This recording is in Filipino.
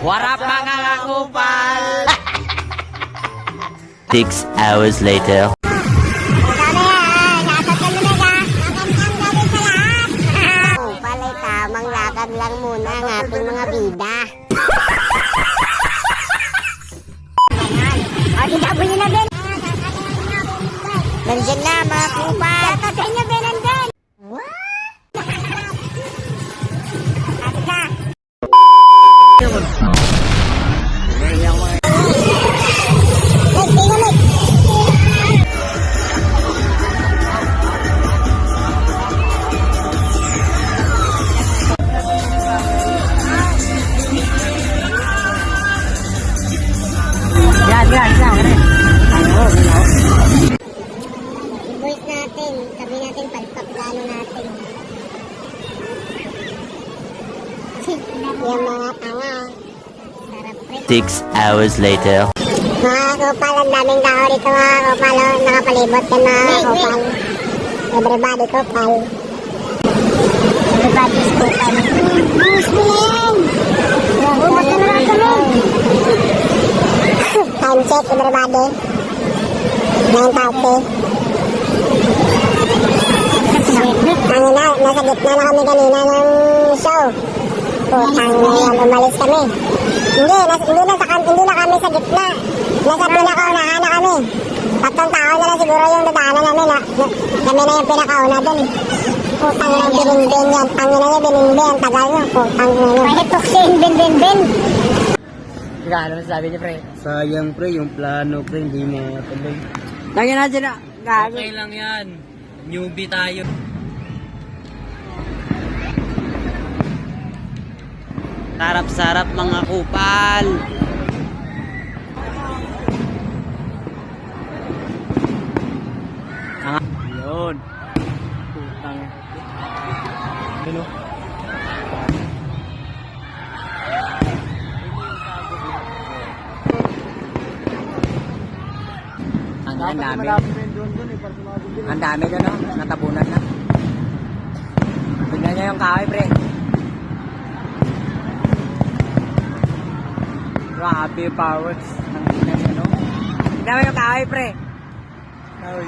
Warap mga kakupal! 6 hours later. Palay tamang lakad lang muna ang ating mga bida. O, itabo nyo na din. Nandiyan na mga kupal. Ito sa inyo, Ben, nandiyan. Ate ka. Voice natin, sabi natin pagpaplano natin. Yung mga tanga. Sarap pre. 6 hours later. Mga kupal, ang daming tao dito mga kupal. Nakapalibot ka mga kupal. Everybody kupal. Everybody's kupal. Muslim! Ubot na lang kami. Time check everybody. 9:30. Ano na, nasa gitna na kami kanina ng show. Putang na yan, umalis kami. Hindi na kami sa gitna. Nasa pinakauna na kami. 3 tao na lang siguro yung dadaanan namin. Kami na yung pinakauna dun. Putang na binibin yan. Tangin na yung binibin. Ang tagal nyo. Putang na yun. Pwede tuksin, bin. Ano sabi niya, pre? Sayang pre, yung plano pre, hindi mo matuloy. Lagyan natin na. Gago. Okay lang yan. Newbie tayo. Sarap-sarap mga kupal. Yun. Putang. Ano? Ang dami. Ang dami doon, no? Natabunan na. Tignan nyo yung kahoy, pre. Grabe yung powers. Tignan nyo, no? Tignan mo yung kahoy, pre. Kahoy.